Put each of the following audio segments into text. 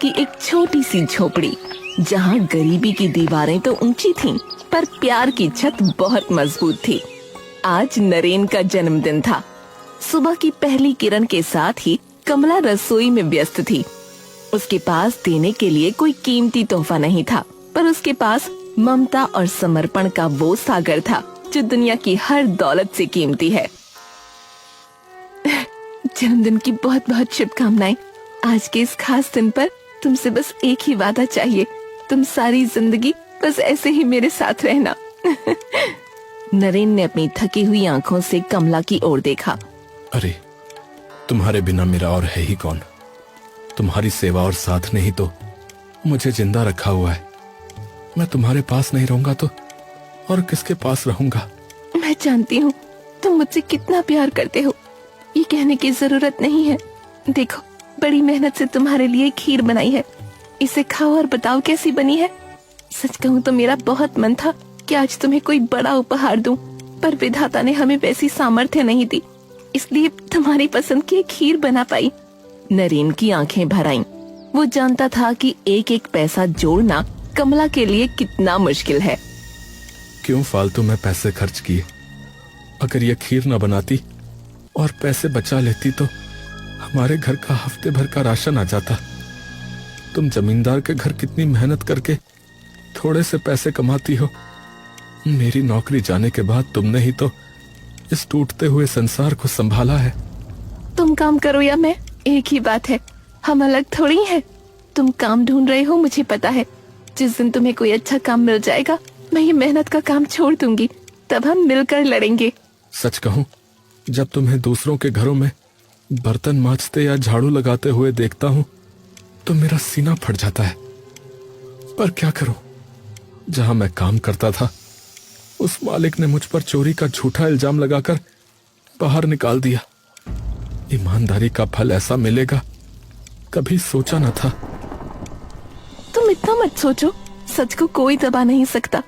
कि एक छोटी सी झोपड़ी जहाँ गरीबी की दीवारें तो ऊंची थीं, पर प्यार की छत बहुत मजबूत थी। आज नरेन का जन्मदिन था। सुबह की पहली किरण के साथ ही कमला रसोई में व्यस्त थी। उसके पास देने के लिए कोई कीमती तोहफा नहीं था, पर उसके पास ममता और समर्पण का वो सागर था जो दुनिया की हर दौलत से कीमती है। जन्मदिन की बहुत बहुत शुभकामनाएं। आज के इस खास दिन पर तुमसे बस एक ही वादा चाहिए, तुम सारी जिंदगी बस ऐसे ही मेरे साथ रहना। नरेन ने अपनी थकी हुई आंखों से कमला की ओर देखा। अरे, तुम्हारे बिना मेरा और है ही कौन। तुम्हारी सेवा और साथ ने ही तो मुझे जिंदा रखा हुआ है। मैं तुम्हारे पास नहीं रहूंगा तो और किसके पास रहूंगा। मैं जानती हूँ तुम मुझसे कितना प्यार करते हो, ये कहने की जरूरत नहीं है। देखो, बड़ी मेहनत से तुम्हारे लिए खीर बनाई है, इसे खाओ और बताओ कैसी बनी है। सच कहूँ तो मेरा बहुत मन था कि आज तुम्हें कोई बड़ा उपहार दूं, पर विधाता ने हमें वैसी सामर्थ्य नहीं दी, इसलिए तुम्हारी पसंद की खीर बना पाई। नरेन की आंखें भर आईं। वो जानता था कि एक एक पैसा जोड़ना कमला के लिए कितना मुश्किल है। क्यों फालतू में पैसे खर्च किए। अगर ये खीर न बनाती और पैसे बचा लेती तो हमारे घर का हफ्ते भर का राशन आ जाता। तुम जमींदार के घर कितनी मेहनत करके थोड़े से पैसे कमाती हो। मेरी नौकरी जाने के बाद तुमने ही तो इस टूटते हुए संसार को संभाला है। तुम काम करो या मैं, एक ही बात है, हम अलग थोड़ी हैं। तुम काम ढूंढ रहे हो, मुझे पता है। जिस दिन तुम्हें कोई अच्छा काम मिल जाएगा, मैं ये मेहनत का काम छोड़ दूंगी, तब हम मिलकर लड़ेंगे। सच कहूं, जब तुम्हें दूसरों के घरों में बर्तन मांजते या झाड़ू लगाते हुए देखता हूं तो मेरा सीना फट जाता है। पर क्या करूं, जहां मैं काम करता था उस मालिक ने मुझ पर चोरी का झूठा इल्जाम लगाकर बाहर निकाल दिया। ईमानदारी का फल ऐसा मिलेगा कभी सोचा न था। तुम इतना मत सोचो, सच को कोई दबा नहीं सकता।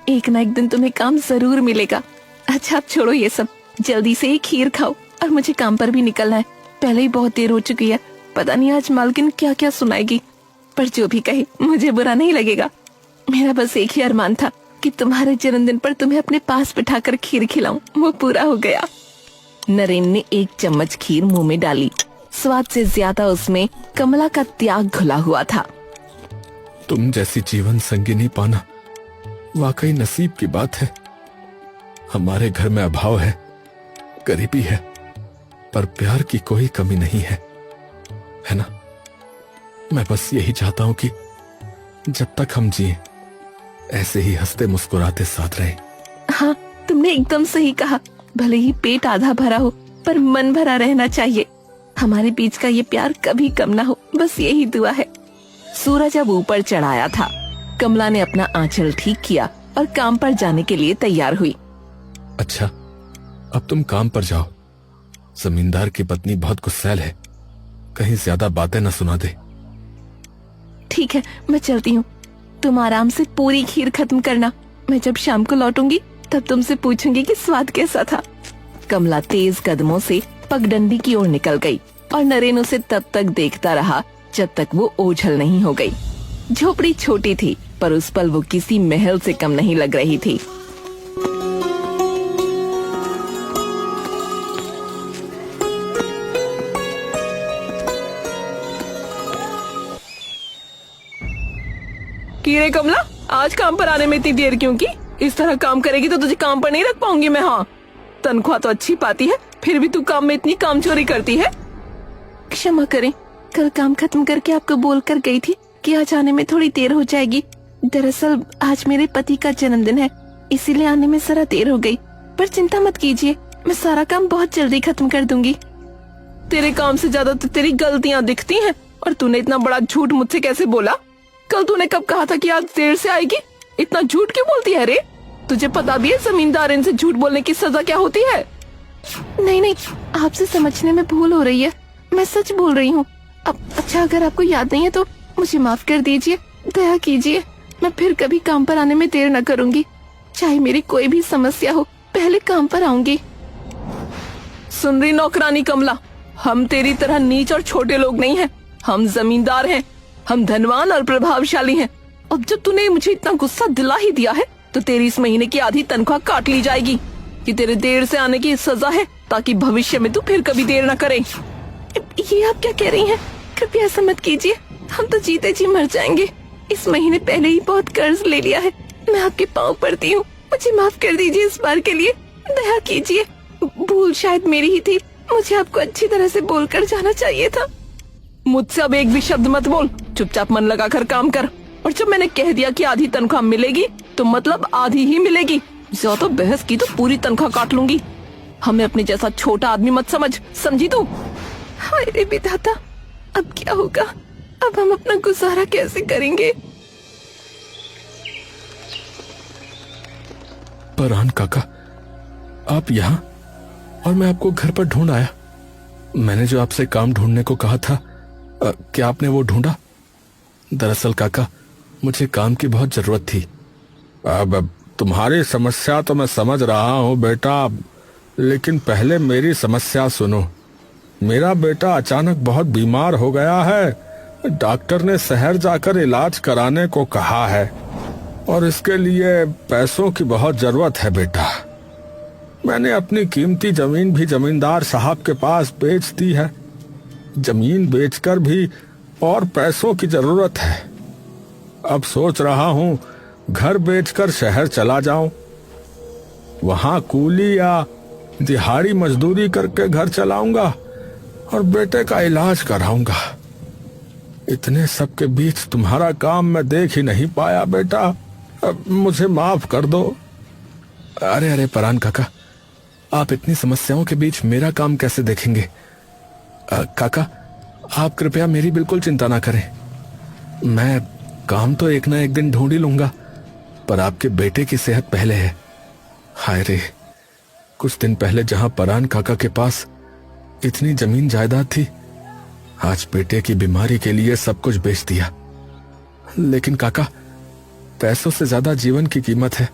एक ना एक दिन तुम्हें काम जरूर मिलेगा। अच्छा, अब छोड़ो ये सब, जल्दी से एक खीर खाओ और मुझे काम पर भी निकलना है। पहले ही बहुत देर हो चुकी है, पता नहीं आज मालकिन क्या क्या सुनाएगी, पर जो भी कहे मुझे बुरा नहीं लगेगा। मेरा बस एक ही अरमान था कि तुम्हारे जन्मदिन पर तुम्हें अपने पास बिठाकर खीर खिलाऊं, वो पूरा हो गया। नरेन ने एक चम्मच खीर मुंह में डाली। स्वाद से ज्यादा उसमें कमला का त्याग घुला हुआ था। तुम जैसी जीवन संगिनी पाना वाकई नसीब की बात है। हमारे घर में अभाव है, गरीबी है, पर प्यार की कोई कमी नहीं है ना। मैं बस यही चाहता हूं कि जब तक हम जिए ऐसे ही हंसते मुस्कुराते साथ रहें। हाँ, तुमने एकदम सही कहा। भले ही पेट आधा भरा हो, पर मन भरा रहना चाहिए। हमारे बीच का ये प्यार कभी कम ना हो, बस यही दुआ है। सूरज अब ऊपर चढ़ाया था। कमला ने अपना आंचल ठीक किया और काम पर जाने के लिए तैयार हुई। अच्छा, अब तुम काम पर जाओ। जमींदार की पत्नी बहुत गुस्सैल है, कहीं ज्यादा बातें न सुना दे। ठीक है, मैं चलती हूँ। तुम आराम से पूरी खीर खत्म करना। मैं जब शाम को लौटूंगी तब तुमसे पूछूंगी कि स्वाद कैसा था। कमला तेज कदमों से पगडंडी की ओर निकल गई और नरेन उसे तब तक देखता रहा जब तक वो ओझल नहीं हो गई। झोपड़ी छोटी थी, पर उस पल वो किसी महल से कम नहीं लग रही थी। रे कमला, आज काम पर आने में इतनी देर क्यों की? इस तरह काम करेगी तो तुझे काम पर नहीं रख पाऊंगी मैं। हाँ, तनख्वाह तो अच्छी पाती है, फिर भी तू काम में इतनी कामचोरी करती है। क्षमा करें, कल काम खत्म करके आपको बोलकर गई थी कि आज आने में थोड़ी देर हो जाएगी। दरअसल आज मेरे पति का जन्मदिन है, इसीलिए आने में जरा देर हो गई। पर चिंता मत कीजिए, मैं सारा काम बहुत जल्दी खत्म कर दूंगी। तेरे काम से ज्यादा तो तेरी गलतियाँ दिखती हैं। और तूने इतना बड़ा झूठ मुझसे कैसे बोला? कल तूने कब कहा था कि आज देर से आएगी? इतना झूठ क्यों बोलती है रे? तुझे पता भी है जमींदार इनसे झूठ बोलने की सजा क्या होती है? नहीं नहीं, आपसे समझने में भूल हो रही है, मैं सच बोल रही हूँ। अब अच्छा, अगर आपको याद नहीं है तो मुझे माफ कर दीजिए, दया कीजिए। मैं फिर कभी काम पर आने में देर न करूँगी, चाहे मेरी कोई भी समस्या हो, पहले काम पर आऊंगी। सुन रही नौकरानी कमला, हम तेरी तरह नीच और छोटे लोग नहीं हैं, हम जमींदार हैं। हम धनवान और प्रभावशाली हैं। अब जब तूने मुझे इतना गुस्सा दिला ही दिया है तो तेरी इस महीने की आधी तनख्वाह काट ली जाएगी। कि तेरे देर से आने की सजा है ताकि भविष्य में तू फिर कभी देर न करे। ये आप क्या कह रही हैं? कृपया ऐसा मत कीजिए, हम तो जीते जी मर जाएंगे। इस महीने पहले ही बहुत कर्ज ले लिया है। मैं आपके पाँव पड़ती हूँ, मुझे माफ कर दीजिए, इस बार के लिए दया कीजिए। भूल शायद मेरी ही थी, मुझे आपको अच्छी तरह से बोलकर जाना चाहिए था। मुझसे अब एक भी शब्द मत बोल, चुपचाप मन लगाकर काम कर। और जब मैंने कह दिया कि आधी तनख्वाह मिलेगी तो मतलब आधी ही मिलेगी। ज्यादा बहस की तो पूरी तनख्वाह काट लूंगी। हमें अपने जैसा छोटा आदमी मत समझ, समझी तू? हाय रे विधाता, अब क्या होगा? अब हम अपना गुजारा कैसे करेंगे? परान काका, आप यहाँ और मैं आपको घर पर ढूंढ आया। मैंने जो आपसे काम ढूंढने को कहा था, क्या आपने वो ढूंढा? दरअसल काका, मुझे काम की बहुत जरूरत थी। अब तुम्हारी समस्या तो मैं समझ रहा हूँ बेटा, लेकिन पहले मेरी समस्या सुनो। मेरा बेटा अचानक बहुत बीमार हो गया है। डॉक्टर ने शहर जाकर इलाज कराने को कहा है और इसके लिए पैसों की बहुत जरूरत है बेटा। मैंने अपनी कीमती जमीन भी जमींदार साहब के पास बेच दी है। जमीन बेचकर भी और पैसों की जरूरत है। अब सोच रहा हूँ घर बेचकर शहर चला जाऊं, वहां कूली या दिहाड़ी मजदूरी करके घर चलाऊंगा और बेटे का इलाज कराऊंगा। इतने सब के बीच तुम्हारा काम मैं देख ही नहीं पाया बेटा, अब मुझे माफ कर दो। अरे अरे परान काका, आप इतनी समस्याओं के बीच मेरा काम कैसे देखेंगे? काका, आप कृपया मेरी बिल्कुल चिंता ना करें। मैं काम तो एक ना एक दिन ढूंढ ही लूंगा, पर आपके बेटे की सेहत पहले है। हाय रे, कुछ दिन पहले जहां परान काका के पास इतनी जमीन जायदाद थी, आज बेटे की बीमारी के लिए सब कुछ बेच दिया। लेकिन काका, पैसों से ज्यादा जीवन की कीमत है।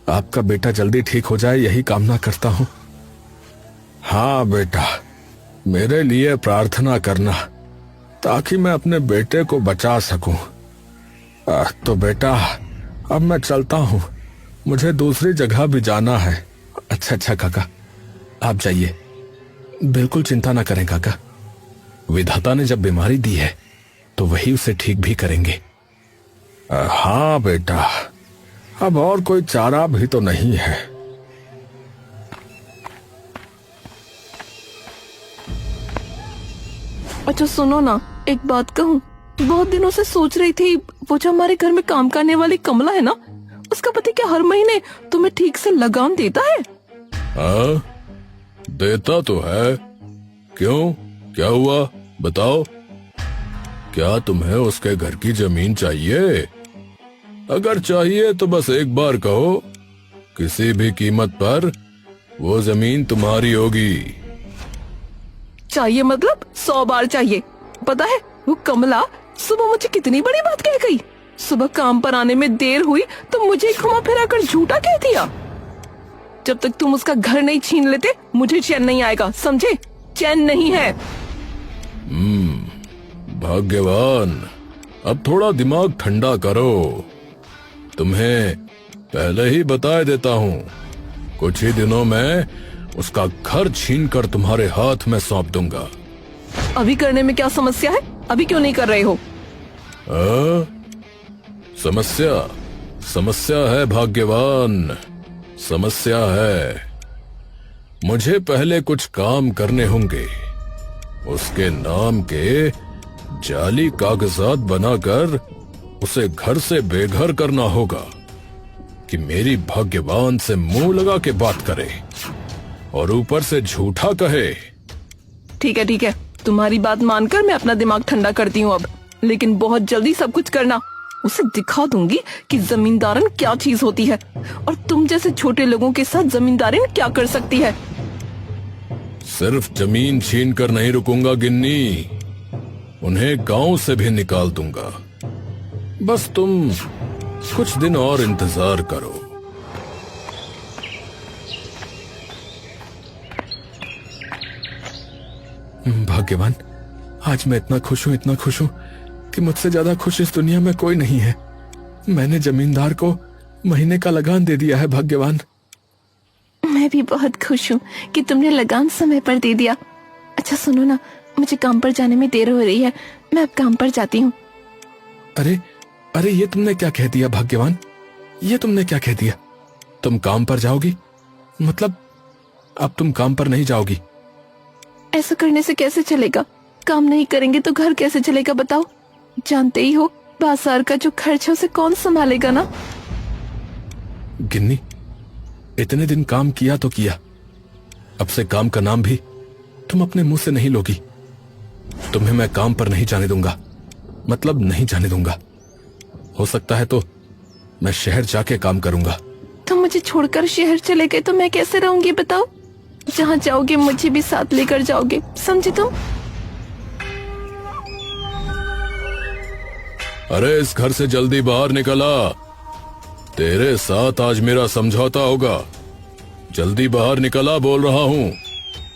आपका बेटा जल्दी ठीक हो जाए, यही कामना करता हूं। हाँ बेटा, मेरे लिए प्रार्थना करना ताकि मैं अपने बेटे को बचा सकूं। तो बेटा, अब मैं चलता हूं, मुझे दूसरी जगह भी जाना है। अच्छा काका, आप जाइए, बिल्कुल चिंता ना करें काका। विधाता ने जब बीमारी दी है तो वही उसे ठीक भी करेंगे। हाँ बेटा, अब और कोई चारा भी तो नहीं है। अच्छा सुनो ना, एक बात कहूँ, बहुत दिनों से सोच रही थी, वो जो हमारे घर में काम करने वाली कमला है ना, उसका पति क्या हर महीने तुम्हें ठीक से लगान देता है? हाँ, देता तो है। क्यों, क्या हुआ बताओ? क्या तुम्हें उसके घर की जमीन चाहिए? अगर चाहिए तो बस एक बार कहो, किसी भी कीमत पर वो जमीन तुम्हारी होगी। चाहिए मतलब 100 बार चाहिए। पता है वो कमला सुबह मुझे कितनी बड़ी बात कह गई। सुबह काम पर आने में देर हुई तो मुझे घुमा फिरा कर झूठा कह दिया। जब तक तुम उसका घर नहीं छीन लेते मुझे चैन नहीं आएगा, समझे? चैन नहीं है। भाग्यवान, अब थोड़ा दिमाग ठंडा करो। तुम्हें पहले ही बता देता हूँ, कुछ ही दिनों में उसका घर छीनकर तुम्हारे हाथ में सौंप दूंगा। अभी करने में क्या समस्या है? अभी क्यों नहीं कर रहे हो? समस्या है भाग्यवान, समस्या है। मुझे पहले कुछ काम करने होंगे। उसके नाम के जाली कागजात बनाकर उसे घर से बेघर करना होगा कि मेरी भाग्यवान से मुंह लगा के बात करे और ऊपर से झूठा कहे। ठीक है, तुम्हारी बात मानकर मैं अपना दिमाग ठंडा करती हूँ अब, लेकिन बहुत जल्दी सब कुछ करना। उसे दिखा दूंगी कि जमींदारन क्या चीज होती है और तुम जैसे छोटे लोगों के साथ जमींदारन क्या कर सकती है। सिर्फ जमीन छीन कर नहीं रुकूंगा गिन्नी, उन्हें गांव से भी निकाल दूंगा। बस तुम कुछ दिन और इंतजार करो। भाग्यवान, आज मैं इतना खुश हूं कि कि मुझसे ज्यादा खुश इस दुनिया में कोई नहीं है। मैंने जमींदार को महीने का लगान दे दिया है भाग्यवान। मैं भी बहुत खुश हूँ कि तुमने लगान समय पर दे दिया। अच्छा सुनो ना, मुझे काम पर जाने में देर हो रही है, मैं अब काम पर जाती हूँ। अरे अरे, ये तुमने क्या कह दिया भाग्यवान? ये तुमने क्या कह दिया? तुम काम पर जाओगी? मतलब अब तुम काम पर नहीं जाओगी? ऐसा करने से कैसे चलेगा? काम नहीं करेंगे तो घर कैसे चलेगा बताओ? जानते ही हो बाजार का जो खर्च है उसे कौन संभालेगा ना। गिन्नी, इतने दिन काम किया तो किया, अब से काम का नाम भी तुम अपने मुंह से नहीं लोगी। तुम्हें मैं काम पर नहीं जाने दूंगा, मतलब नहीं जाने दूंगा। हो सकता है तो मैं शहर जाके काम करूंगा। तुम मुझे छोड़कर शहर चले गए तो मैं कैसे रहूंगी बताओ? जहाँ जाओगे मुझे भी साथ लेकर जाओगे, समझे तुम? अरे इस घर से जल्दी बाहर निकला, तेरे साथ आज मेरा समझौता होगा। जल्दी बाहर निकला बोल रहा हूँ।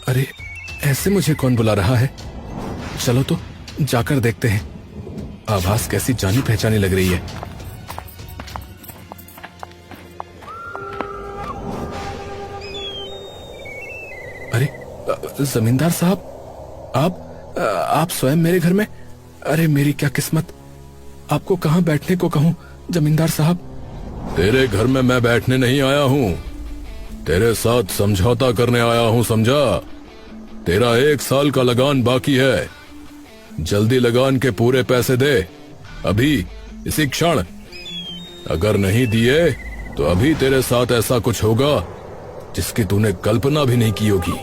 अरे ऐसे मुझे कौन बुला रहा है? चलो तो जाकर देखते हैं। आवाज कैसी जानी पहचानी लग रही है। अरे जमींदार साहब, आप स्वयं मेरे घर में? अरे मेरी क्या किस्मत, आपको कहाँ बैठने को कहूँ जमींदार साहब? तेरे घर में मैं बैठने नहीं आया हूँ, तेरे साथ समझौता करने आया हूँ, समझा? तेरा 1 साल का लगान बाकी है, जल्दी लगान के पूरे पैसे दे, अभी इसी क्षण। अगर नहीं दिए तो अभी तेरे साथ ऐसा कुछ होगा जिसकी तूने कल्पना भी नहीं की होगी।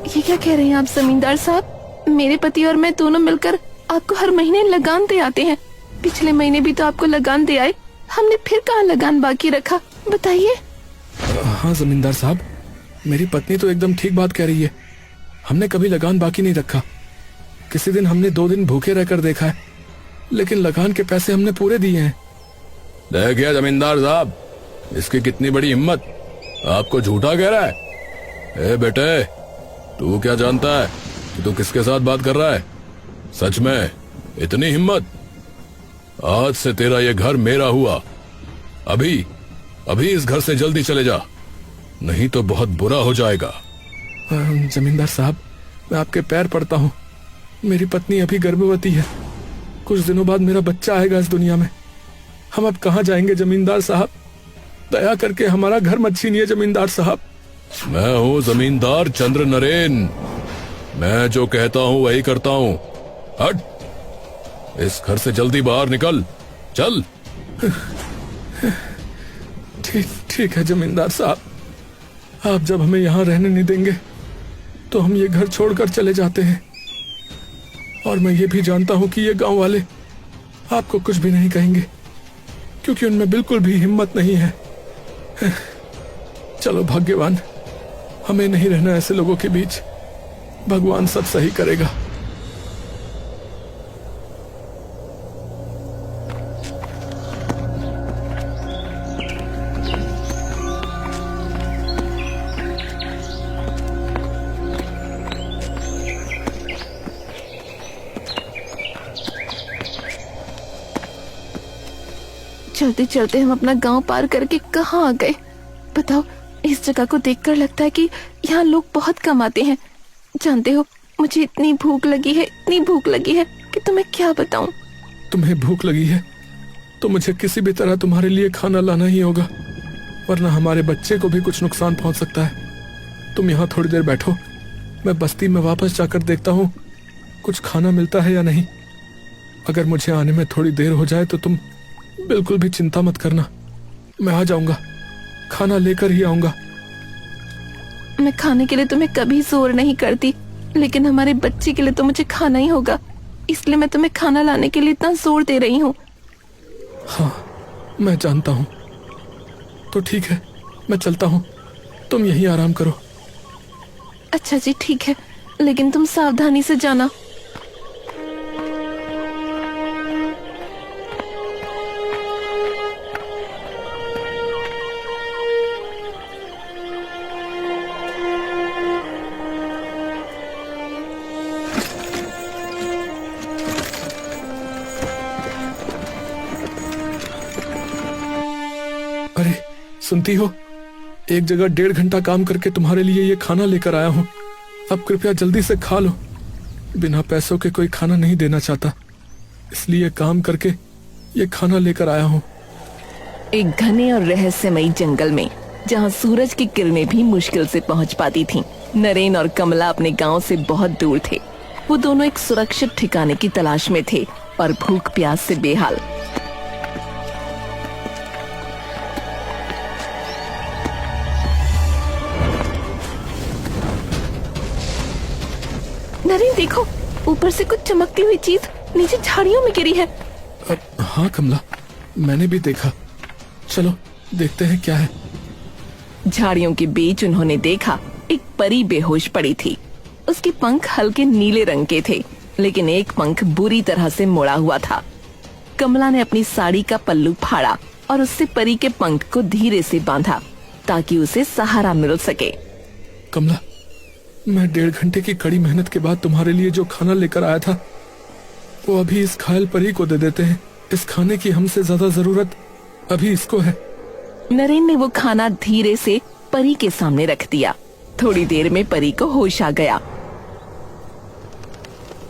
ये क्या कह रहे हैं आप जमींदार साहब? मेरे पति और मैं दोनों मिलकर आपको हर महीने लगान दे आते हैं। पिछले महीने भी तो आपको लगान दे आए, हमने फिर कहाँ लगान बाकी रखा बताइए? हाँ जमींदार साहब, मेरी पत्नी तो एकदम ठीक बात कह रही है। हमने कभी लगान बाकी नहीं रखा। किसी दिन हमने 2 दिन भूखे रहकर देखा है, लेकिन लगान के पैसे हमने पूरे दिए हैं। देखिए जमींदार साहब, इसकी कितनी बड़ी हिम्मत, आपको झूठा कह रहा है। ए बेटे, तू क्या जानता है कि तू किसके साथ बात कर रहा है? सच में इतनी हिम्मत? आज से तेरा ये घर मेरा हुआ। अभी इस घर से जल्दी चले जा, नहीं तो बहुत बुरा हो जाएगा। जमींदार साहब, मैं आपके पैर पड़ता हूँ। मेरी पत्नी अभी गर्भवती है, कुछ दिनों बाद मेरा बच्चा आएगा इस दुनिया में। हम अब कहाँ जाएंगे जमींदार साहब? दया करके हमारा घर मत छीनिए जमींदार साहब। मैं हूँ जमींदार चंद्र नरेन, मैं जो कहता हूँ वही करता हूँ। हट, इस घर से जल्दी बाहर निकल, चल। ठीक है जमींदार साहब, आप जब हमें यहाँ रहने नहीं देंगे तो हम ये घर छोड़कर चले जाते हैं। और मैं ये भी जानता हूँ कि ये गांव वाले आपको कुछ भी नहीं कहेंगे, क्योंकि उनमें बिल्कुल भी हिम्मत नहीं है। चलो भाग्यवान, हमें नहीं रहना ऐसे लोगों के बीच। भगवान सब सही करेगा। चलते चलते हम अपना गांव पार करके कहाँ आ गए बताओ? इस जगह को देखकर लगता है कि यहाँ लोग बहुत कम आते हैं। जानते हो, मुझे इतनी भूख लगी है, इतनी भूख लगी है कि तुम्हें क्या बताऊं। तुम्हें भूख लगी है तो मुझे किसी भी तरह तुम्हारे लिए खाना लाना ही होगा, वरना हमारे बच्चे को भी कुछ नुकसान पहुंच सकता है। तुम यहाँ थोड़ी देर बैठो, मैं बस्ती में वापस जाकर देखता हूँ कुछ खाना मिलता है या नहीं। अगर मुझे आने में थोड़ी देर हो जाए तो तुम बिल्कुल भी चिंता मत करना, मैं आ जाऊंगा, खाना लेकर ही आऊंगा। मैं खाने के लिए तुम्हें कभी जोर नहीं करती, लेकिन हमारे बच्चे के लिए तो मुझे खाना ही होगा, इसलिए मैं तुम्हें खाना लाने के लिए इतना जोर दे रही हूँ। हाँ मैं जानता हूँ। तो ठीक है, मैं चलता हूँ, तुम यहीं आराम करो। अच्छा जी ठीक है, लेकिन तुम सावधानी से जाना। सुनती हो, एक जगह 1.5 घंटा काम करके तुम्हारे लिए ये खाना लेकर आया हूँ। अब कृपया जल्दी से खा लो। बिना पैसों के कोई खाना नहीं देना चाहता, इसलिए काम करके ये खाना लेकर आया हूँ। एक घने और रहस्यमयी जंगल में, जहाँ सूरज की किरणें भी मुश्किल से पहुँच पाती थीं, नरेन और कमला अपने गांव से बहुत दूर थे। वो दोनों एक सुरक्षित ठिकाने की तलाश में थे और भूख प्यास से बेहाल। नरेन देखो, ऊपर से कुछ चमकती हुई चीज नीचे झाड़ियों में गिरी है। हाँ कमला, मैंने भी देखा। चलो देखते हैं क्या है। झाड़ियों के बीच उन्होंने देखा एक परी बेहोश पड़ी थी। उसके पंख हल्के नीले रंग के थे, लेकिन एक पंख बुरी तरह से मुड़ा हुआ था। कमला ने अपनी साड़ी का पल्लू फाड़ा और उससे परी के पंख को धीरे से बांधा ताकि उसे सहारा मिल सके। कमला, मैं 1.5 घंटे की कड़ी मेहनत के बाद तुम्हारे लिए जो खाना लेकर आया था, वो अभी इस घायल परी को दे देते हैं। इस खाने की हमसे ज्यादा जरूरत अभी इसको है। नरेन ने वो खाना धीरे से परी के सामने रख दिया। थोड़ी देर में परी को होश आ गया।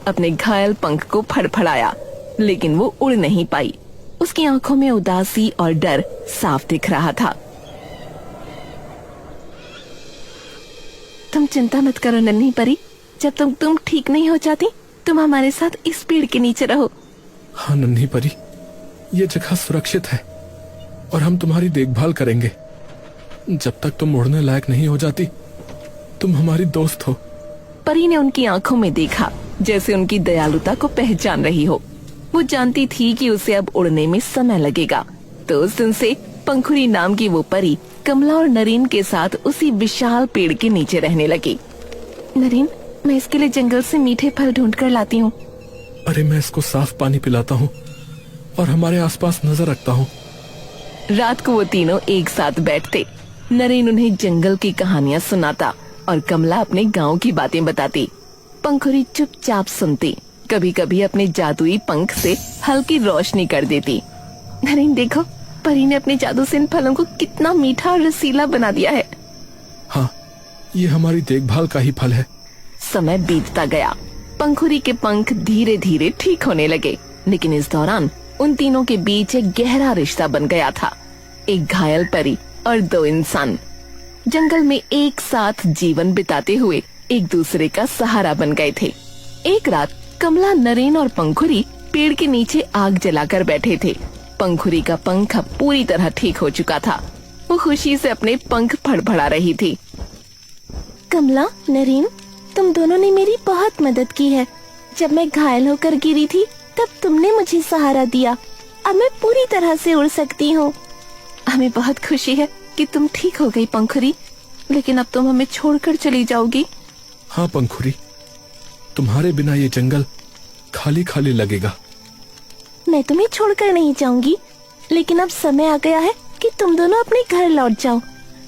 अपने घायल पंख को फड़फड़ाया, लेकिन वो उड़ नहीं पाई। उसकी आंखों में उदासी और डर साफ दिख रहा था। तुम चिंता मत करो नन्ही परी, जब तक तुम ठीक नहीं हो जाती, तुम हमारे साथ इस पेड़ के नीचे रहो। हाँ नन्ही परी, ये जगह सुरक्षित है और हम तुम्हारी देखभाल करेंगे। जब तक तुम उड़ने लायक नहीं हो जाती, तुम हमारी दोस्त हो। परी ने उनकी आंखों में देखा, जैसे उनकी दयालुता को पहचान रही हो। वो जानती थी कि उसे अब उड़ने में समय लगेगा, तो उस दिन से पंखुरी नाम की वो परी कमला और नरेन के साथ उसी विशाल पेड़ के नीचे रहने लगी। नरेन, मैं इसके लिए जंगल से मीठे फल ढूंढ कर लाती हूँ। अरे मैं इसको साफ पानी पिलाता हूँ और हमारे आसपास नजर रखता हूँ। रात को वो तीनों एक साथ बैठते। नरेन उन्हें जंगल की कहानियाँ सुनाता और कमला अपने गांव की बातें बताती। पंखुरी चुपचाप सुनती, कभी कभी अपने जादुई पंख से हल्की रोशनी कर देती। नरेन देखो, परी ने अपने जादू से इन फलों को कितना मीठा और रसीला बना दिया है। हाँ, ये हमारी देखभाल का ही फल है। समय बीतता गया। पंखुरी के पंख धीरे धीरे ठीक होने लगे, लेकिन इस दौरान उन तीनों के बीच एक गहरा रिश्ता बन गया था। एक घायल परी और दो इंसान जंगल में एक साथ जीवन बिताते हुए एक दूसरे का सहारा बन गए थे। एक रात कमला, नरेन और पंखुरी पेड़ के नीचे आग जलाकर बैठे थे। पंखुरी का पंख अब पूरी तरह ठीक हो चुका था। वो खुशी से अपने पंख फड़फड़ा रही थी। कमला, नरेन, तुम दोनों ने मेरी बहुत मदद की है। जब मैं घायल होकर गिरी थी, तब तुमने मुझे सहारा दिया। अब मैं पूरी तरह से उड़ सकती हूँ। हमें बहुत खुशी है कि तुम ठीक हो गई पंखुरी, लेकिन अब तुम हमें छोड़कर चली जाओगी। हाँ पंखुरी, तुम्हारे बिना ये जंगल खाली खाली लगेगा। मैं तुम्हें छोड़कर नहीं जाऊंगी, लेकिन अब समय आ गया है कि तुम दोनों अपने घर लौट जाओ।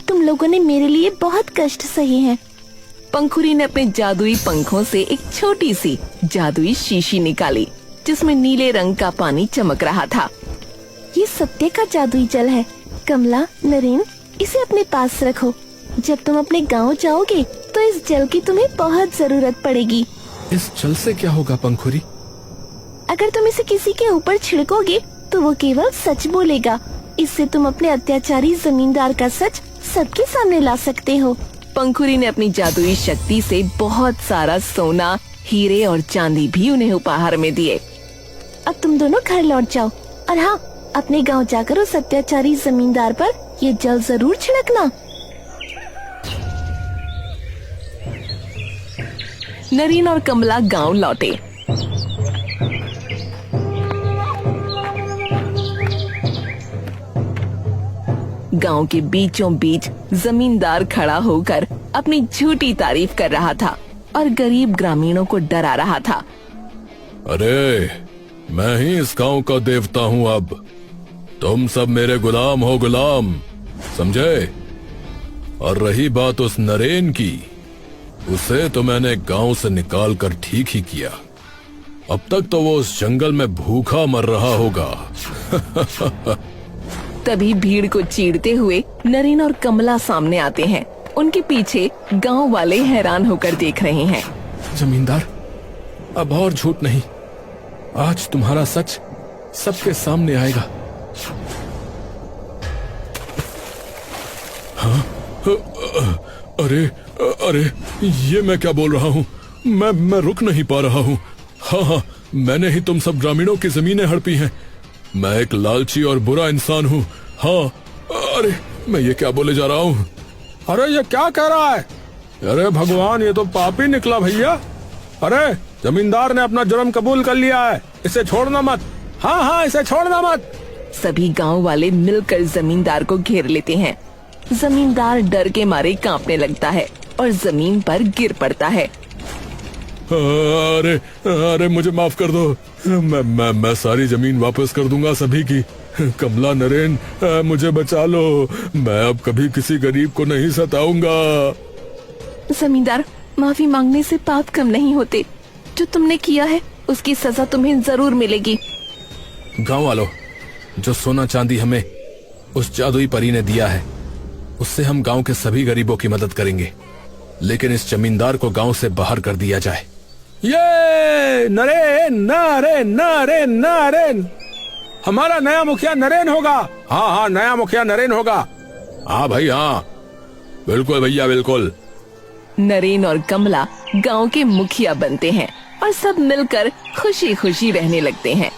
तुम लोगों ने मेरे लिए बहुत कष्ट सहे हैं। पंखुरी ने अपने जादुई पंखों से एक छोटी सी जादुई शीशी निकाली, जिसमें नीले रंग का पानी चमक रहा था। ये सत्य का जादुई जल है। कमला, नरेन, इसे अपने पास रखो। जब तुम अपने गांव जाओगे, तो इस जल की तुम्हें बहुत जरूरत पड़ेगी। इस जल से क्या होगा पंखुरी? अगर तुम इसे किसी के ऊपर छिड़कोगे, तो वो केवल सच बोलेगा। इससे तुम अपने अत्याचारी जमींदार का सच सबके सामने ला सकते हो। पंखुरी ने अपनी जादुई शक्ति से बहुत सारा सोना, हीरे और चांदी भी उन्हें उपहार में दिए। अब तुम दोनों घर लौट जाओ, और हाँ, अपने गांव जाकर उस अत्याचारी जमींदार पर ये जल जरूर छिड़कना। नरेन और कमला गांव लौटे। गांव के बीचों बीच जमींदार खड़ा होकर अपनी झूठी तारीफ कर रहा था और गरीब ग्रामीणों को डरा रहा था। अरे, मैं ही इस गांव का देवता हूँ। अब तुम सब मेरे गुलाम हो, गुलाम, समझे? और रही बात उस नरेन की, उसे तो मैंने गांव से निकाल कर ठीक ही किया। अब तक तो वो उस जंगल में भूखा मर रहा होगा। तभी भीड़ को चीरते हुए नरेन और कमला सामने आते हैं। उनके पीछे गांव वाले हैरान होकर देख रहे हैं। जमींदार, अब और झूठ नहीं, आज तुम्हारा सच सबके सामने आएगा। हाँ? अरे अरे, ये मैं क्या बोल रहा हूँ? मैं रुक नहीं पा रहा हूँ। हाँ, मैंने ही तुम सब ग्रामीणों की जमीनें हड़पी हैं। मैं एक लालची और बुरा इंसान हूँ। हाँ, अरे मैं ये क्या बोले जा रहा हूँ? अरे ये क्या कह रहा है? अरे भगवान, ये तो पापी निकला भैया। अरे जमींदार ने अपना जुर्म कबूल कर लिया है, इसे छोड़ना मत। हाँ, इसे छोड़ना मत। सभी गांव वाले मिलकर जमींदार को घेर लेते हैं। जमींदार डर के मारे कांपने लगता है और जमीन पर गिर पड़ता है। अरे अरे, मुझे माफ कर दो। मैं सारी जमीन वापस कर दूंगा सभी की। कमला, नरेन, मुझे बचा लो। मैं अब कभी किसी गरीब को नहीं सताऊंगा। जमींदार, माफी मांगने से पाप कम नहीं होते। जो तुमने किया है उसकी सजा तुम्हें जरूर मिलेगी। गांव वालों, जो सोना चांदी हमें उस जादुई परी ने दिया है, उससे हम गांव के सभी गरीबों की मदद करेंगे, लेकिन इस जमींदार को गांव से बाहर कर दिया जाए। ये नरेन नरेन नरेन नरेन, हमारा नया मुखिया नरेन होगा। हाँ, नया मुखिया नरेन होगा। हाँ भाई, हाँ बिल्कुल भैया, बिल्कुल। नरेन और कमला गांव के मुखिया बनते हैं और सब मिलकर खुशी खुशी रहने लगते हैं।